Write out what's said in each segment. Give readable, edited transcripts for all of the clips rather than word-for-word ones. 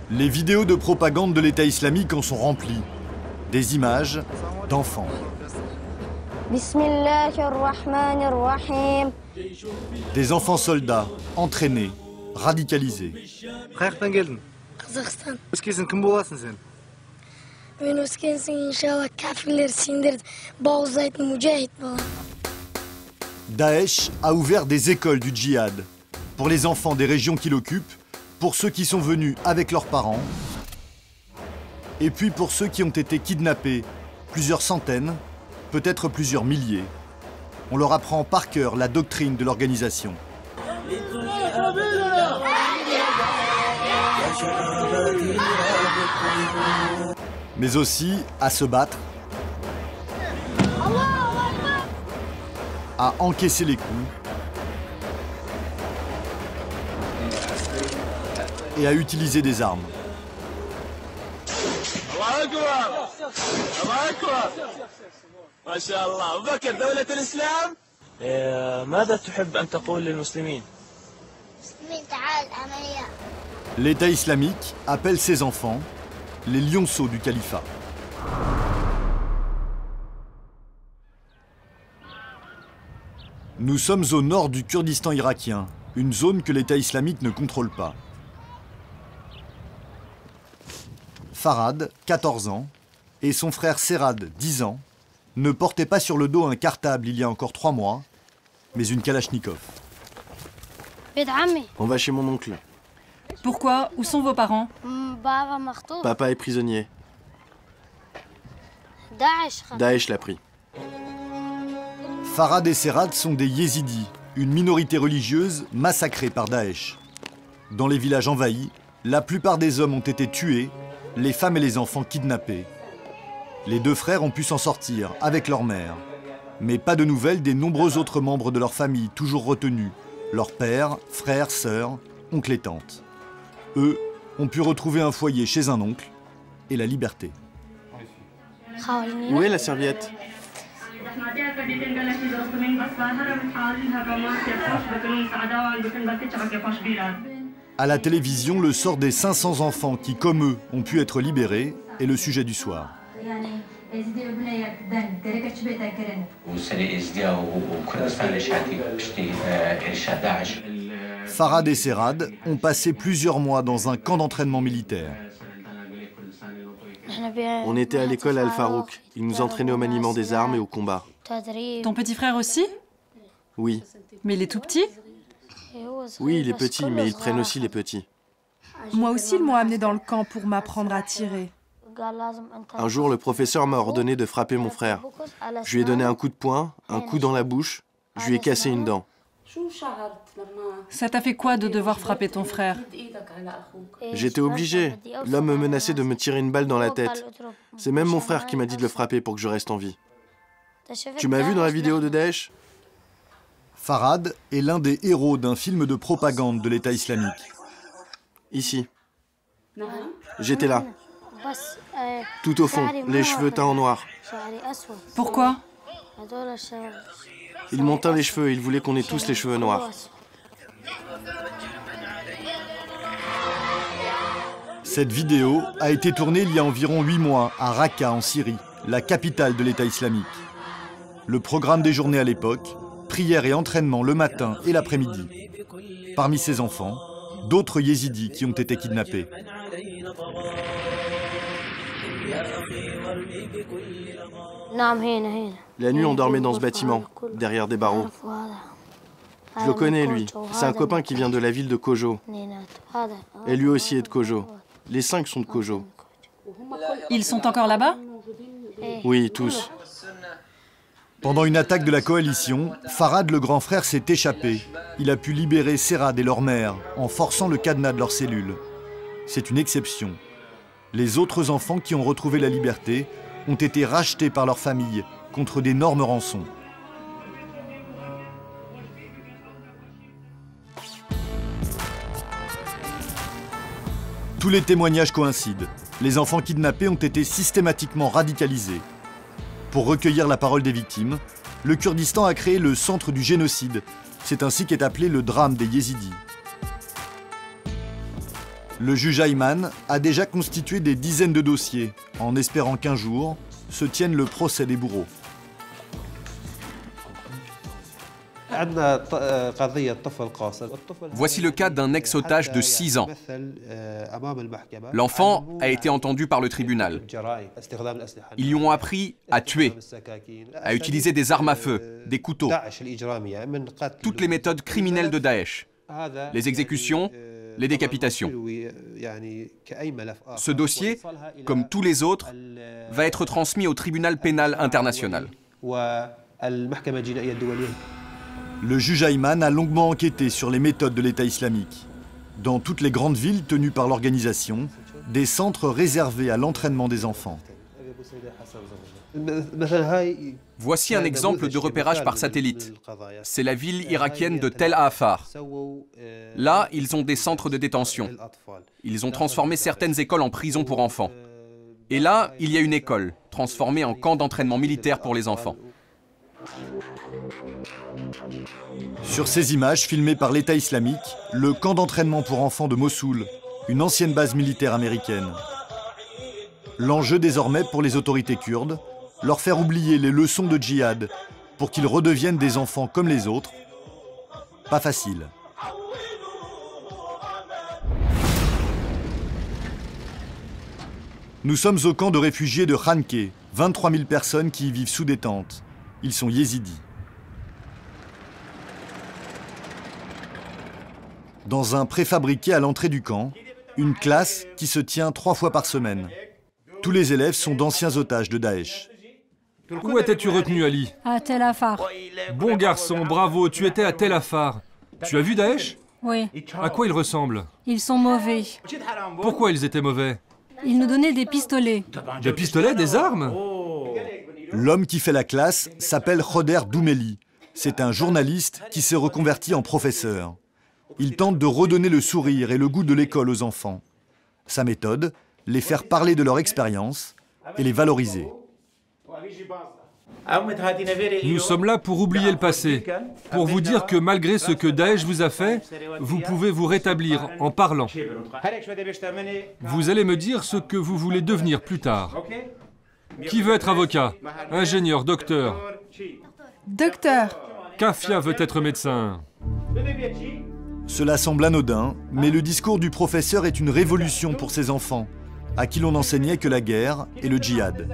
Les vidéos de propagande de l'État islamique en sont remplies. Des images d'enfants. Des enfants soldats, entraînés, radicalisés. Daesh a ouvert des écoles du djihad pour les enfants des régions qu'il occupe, pour ceux qui sont venus avec leurs parents, et puis pour ceux qui ont été kidnappés, plusieurs centaines, peut-être plusieurs milliers. On leur apprend par cœur la doctrine de l'organisation. Mais aussi à se battre, à encaisser les coups et à utiliser des armes. L'État islamique appelle ses enfants les lionceaux du califat. Nous sommes au nord du Kurdistan irakien, une zone que l'État islamique ne contrôle pas. Farhad, 14 ans, et son frère Serad, 10 ans, ne portaient pas sur le dos un cartable il y a encore 3 mois, mais une Kalachnikov. On va chez mon oncle. Pourquoi? Où sont vos parents? Papa est prisonnier. Daesh l'a pris. Farhad et Serad sont des yézidis, une minorité religieuse massacrée par Daesh. Dans les villages envahis, la plupart des hommes ont été tués, les femmes et les enfants kidnappés. Les deux frères ont pu s'en sortir avec leur mère. Mais pas de nouvelles des nombreux autres membres de leur famille toujours retenus. Leurs pères, frères, sœurs, oncles et tantes. Eux ont pu retrouver un foyer chez un oncle et la liberté. Où est la serviette? À la télévision, le sort des 500 enfants qui, comme eux, ont pu être libérés est le sujet du soir. Farhad et Serad ont passé plusieurs mois dans un camp d'entraînement militaire. On était à l'école Al-Farouk. Ils nous entraînaient au maniement des armes et au combat. Ton petit frère aussi? Oui. Mais il est tout petit? Oui, il est petit, mais ils prennent aussi les petits. Moi aussi, ils m'ont amené dans le camp pour m'apprendre à tirer. Un jour, le professeur m'a ordonné de frapper mon frère. Je lui ai donné un coup de poing, un coup dans la bouche, je lui ai cassé une dent. Ça t'a fait quoi de devoir frapper ton frère? J'étais obligé. L'homme me menaçait de me tirer une balle dans la tête. C'est même mon frère qui m'a dit de le frapper pour que je reste en vie. Tu m'as vu dans la vidéo de Daesh? Farhad est l'un des héros d'un film de propagande de l'État islamique. Ici. J'étais là. Tout au fond, les cheveux teints en noir. Pourquoi? Ils m'ont teint les cheveux, ils voulaient qu'on ait tous les cheveux noirs. Cette vidéo a été tournée il y a environ 8 mois à Raqqa en Syrie, la capitale de l'État islamique. Le programme des journées à l'époque, prière et entraînement le matin et l'après-midi. Parmi ces enfants, d'autres yézidis qui ont été kidnappés. La nuit, on dormait dans ce bâtiment, derrière des barreaux. Je le connais, lui. C'est un copain qui vient de la ville de Kojo. Et lui aussi est de Kojo. Les 5 sont de Kojo. Ils sont encore là-bas? Oui, tous. Pendant une attaque de la coalition, Farhad, le grand frère, s'est échappé. Il a pu libérer Serad et leur mère en forçant le cadenas de leurs cellules. C'est une exception. Les autres enfants qui ont retrouvé la liberté ont été rachetés par leur famille contre d'énormes rançons. Tous les témoignages coïncident. Les enfants kidnappés ont été systématiquement radicalisés. Pour recueillir la parole des victimes, le Kurdistan a créé le centre du génocide. C'est ainsi qu'est appelé le drame des Yézidis. Le juge Ayman a déjà constitué des dizaines de dossiers, en espérant qu'un jour se tienne le procès des bourreaux. Voici le cas d'un ex-otage de 6 ans. L'enfant a été entendu par le tribunal. Ils lui ont appris à tuer, à utiliser des armes à feu, des couteaux, toutes les méthodes criminelles de Daesh, les exécutions, les décapitations. Ce dossier, comme tous les autres, va être transmis au tribunal pénal international. Le juge Ayman a longuement enquêté sur les méthodes de l'État islamique. Dans toutes les grandes villes tenues par l'organisation, des centres réservés à l'entraînement des enfants. Voici un exemple de repérage par satellite. C'est la ville irakienne de Tel Afar. Là, ils ont des centres de détention. Ils ont transformé certaines écoles en prisons pour enfants. Et là, il y a une école, transformée en camp d'entraînement militaire pour les enfants. Sur ces images filmées par l'État islamique, le camp d'entraînement pour enfants de Mossoul, une ancienne base militaire américaine. L'enjeu désormais pour les autorités kurdes, leur faire oublier les leçons de djihad pour qu'ils redeviennent des enfants comme les autres. Pas facile. Nous sommes au camp de réfugiés de Khanké, 23 000 personnes qui y vivent sous des tentes. Ils sont yézidis. Dans un préfabriqué à l'entrée du camp, une classe qui se tient 3 fois par semaine. Tous les élèves sont d'anciens otages de Daesh. Où étais-tu retenu, Ali? À Tel Afar. Bon garçon, bravo, tu étais à Tel Afar. Tu as vu Daesh? Oui. À quoi ils ressemblent? Ils sont mauvais. Pourquoi ils étaient mauvais? Ils nous donnaient des pistolets. Des pistolets, des armes? L'homme qui fait la classe s'appelle Khoder Doumeli. C'est un journaliste qui s'est reconverti en professeur. Il tente de redonner le sourire et le goût de l'école aux enfants. Sa méthode, les faire parler de leur expérience et les valoriser. Nous sommes là pour oublier le passé, pour vous dire que malgré ce que Daesh vous a fait, vous pouvez vous rétablir en parlant. Vous allez me dire ce que vous voulez devenir plus tard. Qui veut être avocat? Ingénieur, docteur? Docteur. Kafia veut être médecin. Cela semble anodin, mais le discours du professeur est une révolution pour ces enfants, à qui l'on n'enseignait que la guerre et le djihad.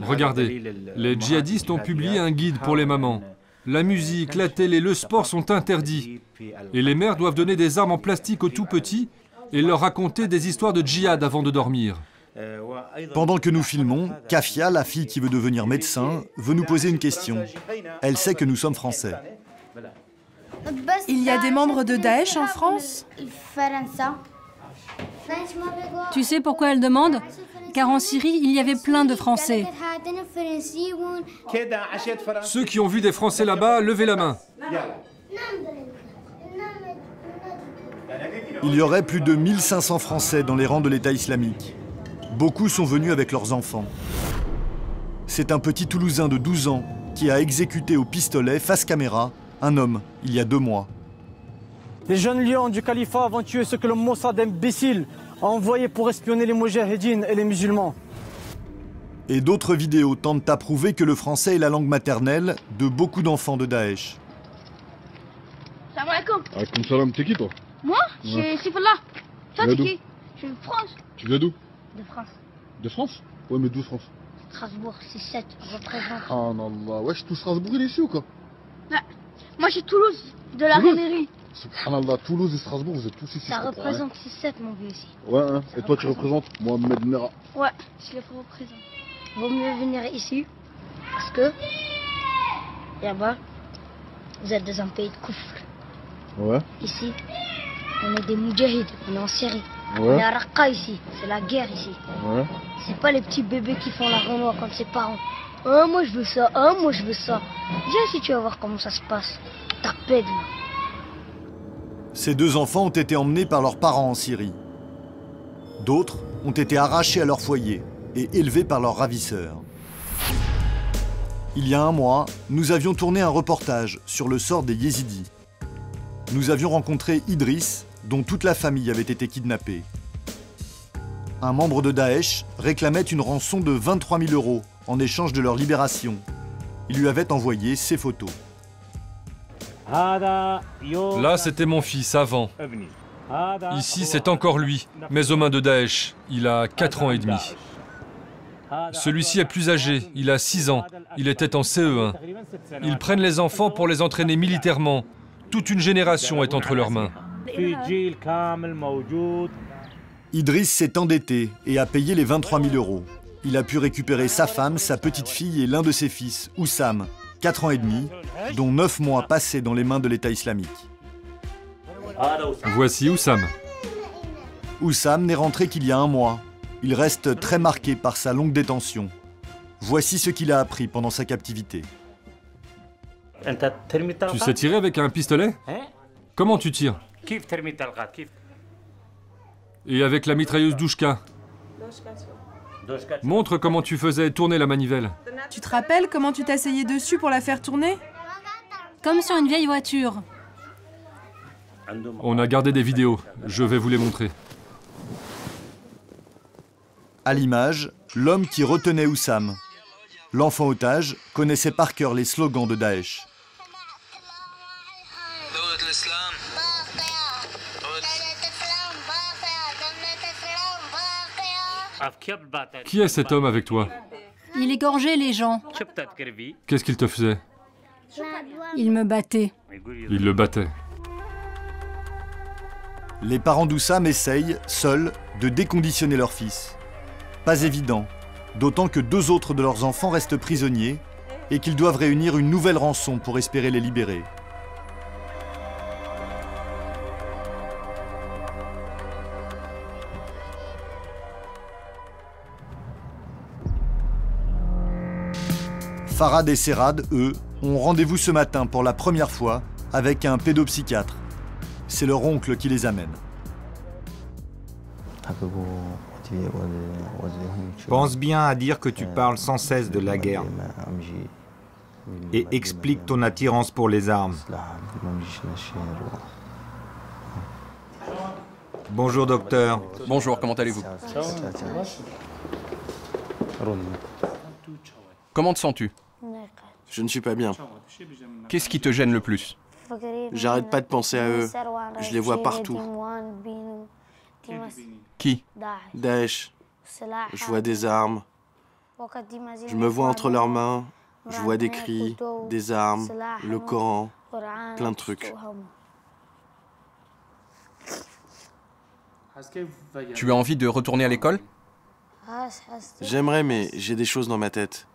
Regardez, les djihadistes ont publié un guide pour les mamans. La musique, la télé, le sport sont interdits. Et les mères doivent donner des armes en plastique aux tout-petits et leur raconter des histoires de djihad avant de dormir. Pendant que nous filmons, Kafia, la fille qui veut devenir médecin, veut nous poser une question. Elle sait que nous sommes français. Il y a des membres de Daesh en France? Tu sais pourquoi elle demande? Car en Syrie, il y avait plein de Français. Ceux qui ont vu des Français là-bas, levez la main. Il y aurait plus de 1500 Français dans les rangs de l'État islamique. Beaucoup sont venus avec leurs enfants. C'est un petit Toulousain de 12 ans qui a exécuté au pistolet, face caméra, un homme, il y a 2 mois. Les jeunes lions du califat vont tuer ce que le Mossad imbécile a envoyé pour espionner les Moudjahidines et les musulmans. Et d'autres vidéos tentent à prouver que le français est la langue maternelle de beaucoup d'enfants de Daesh. Salam alaikum. Alaikum salam, t'es qui toi? Moi, c'est Sifallah. Toi, t'es qui? Je suis de France. Tu viens d'où? De France. De France? Ouais, mais d'où France? Strasbourg, 6-7, représente. Subhanallah, ouais, tout Strasbourg il est ici ou quoi? Ouais. Moi, je suis Toulouse, de la Rémérie. Subhanallah, Toulouse et Strasbourg, vous êtes tous ici. Ça représente 6-7, mon vieux, ici. Ouais, hein. Et toi, tu représentes Mohamed Merah? Ouais, je le représente. Vaut mieux venir ici, parce que, là-bas, vous êtes dans un pays de koufr. Ouais. Ici, on est des moudjahids, on est en Syrie. Ouais. On est à Raqqa ici, c'est la guerre ici. Ouais. C'est pas les petits bébés qui font la renoir quand ses parents. Ah, moi je veux ça, ah, moi je veux ça. Viens si tu vas voir comment ça se passe. Ta pède là. Ces 2 enfants ont été emmenés par leurs parents en Syrie. D'autres ont été arrachés à leur foyer et élevés par leurs ravisseurs. Il y a 1 mois, nous avions tourné un reportage sur le sort des Yézidis. Nous avions rencontré Idriss, dont toute la famille avait été kidnappée. Un membre de Daesh réclamait une rançon de 23 000 € en échange de leur libération. Il lui avait envoyé ses photos. Là, c'était mon fils avant. Ici, c'est encore lui, mais aux mains de Daesh. Il a 4 ans et demi. Celui-ci est plus âgé, il a 6 ans. Il était en CE1. Ils prennent les enfants pour les entraîner militairement. Toute une génération est entre leurs mains. Idriss s'est endetté et a payé les 23 000 €. Il a pu récupérer sa femme, sa petite-fille et l'un de ses fils, Oussam, 4 ans et demi, dont 9 mois passés dans les mains de l'État islamique. Voici Oussam. Oussam n'est rentré qu'il y a 1 mois. Il reste très marqué par sa longue détention. Voici ce qu'il a appris pendant sa captivité. Tu sais tirer avec un pistolet? Comment tu tires? Et avec la mitrailleuse Douchka? Montre comment tu faisais tourner la manivelle. Tu te rappelles comment tu t'asseyais dessus pour la faire tourner? Comme sur une vieille voiture. On a gardé des vidéos. Je vais vous les montrer. À l'image, l'homme qui retenait Oussam. L'enfant otage connaissait par cœur les slogans de Daesh. Qui est cet homme avec toi? Il égorgeait les gens. Qu'est-ce qu'il te faisait? Il me battait. Il le battait. Les parents d'Oussam essayent, seuls, de déconditionner leur fils. Pas évident, d'autant que 2 autres de leurs enfants restent prisonniers et qu'ils doivent réunir une nouvelle rançon pour espérer les libérer. Farhad et Serad, eux, ont rendez-vous ce matin pour la première fois avec un pédopsychiatre. C'est leur oncle qui les amène. Pense bien à dire que tu parles sans cesse de la guerre et explique ton attirance pour les armes. Bonjour docteur. Bonjour, comment allez-vous? Comment te sens-tu? Je ne suis pas bien. Qu'est-ce qui te gêne le plus? J'arrête pas de penser à eux. Je les vois partout. Qui? Daesh. Je vois des armes. Je me vois entre leurs mains. Je vois des cris, des armes, le Coran, plein de trucs. Tu as envie de retourner à l'école? J'aimerais, mais j'ai des choses dans ma tête.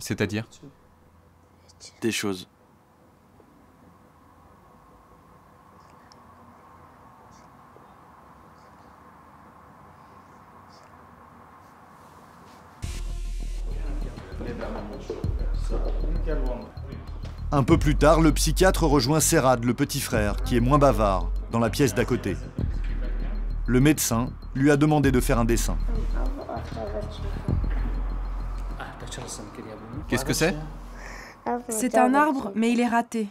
C'est-à-dire? Des choses. Un peu plus tard, le psychiatre rejoint Serad, le petit frère, qui est moins bavard, dans la pièce d'à côté. Le médecin lui a demandé de faire un dessin. Qu'est-ce que c'est? C'est un arbre, mais il est raté.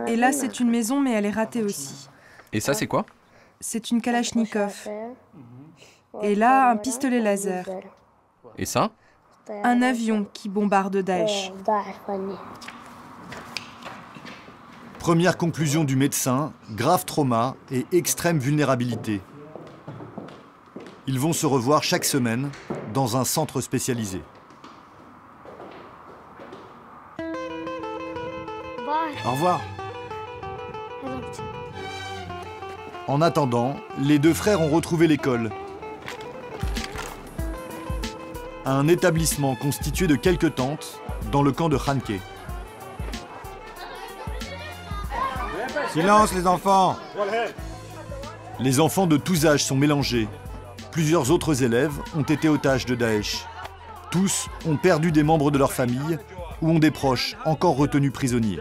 Et là, c'est une maison, mais elle est ratée aussi. Et ça, c'est quoi? C'est une Kalachnikov. Et là, un pistolet laser. Et ça? Un avion qui bombarde Daesh. Première conclusion du médecin, grave trauma et extrême vulnérabilité. Ils vont se revoir chaque semaine dans un centre spécialisé. Au revoir. En attendant, les 2 frères ont retrouvé l'école. Un établissement constitué de quelques tentes dans le camp de Khanke. Silence les enfants! Les enfants de tous âges sont mélangés. Plusieurs autres élèves ont été otages de Daesh. Tous ont perdu des membres de leur famille ou ont des proches encore retenus prisonniers.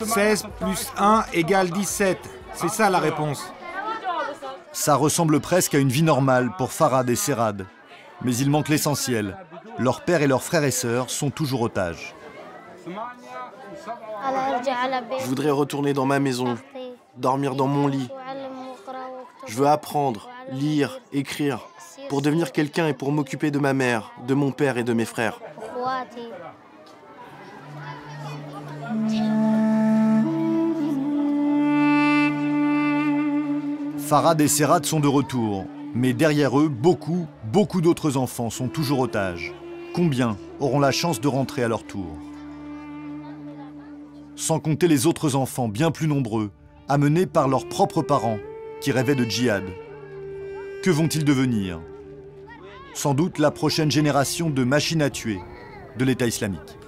16 plus 1 égale 17. C'est ça la réponse. Ça ressemble presque à une vie normale pour Farhad et Serad. Mais il manque l'essentiel, Leurs pères et leurs frères et sœurs sont toujours otages. Je voudrais retourner dans ma maison, dormir dans mon lit. Je veux apprendre, lire, écrire, pour devenir quelqu'un et pour m'occuper de ma mère, de mon père et de mes frères. Farhad et Serhat sont de retour, mais derrière eux, beaucoup d'autres enfants sont toujours otages. Combien auront la chance de rentrer à leur tour? Sans compter les autres enfants bien plus nombreux, amenés par leurs propres parents, qui rêvaient de djihad. Que vont-ils devenir? Sans doute la prochaine génération de machines à tuer de l'État islamique.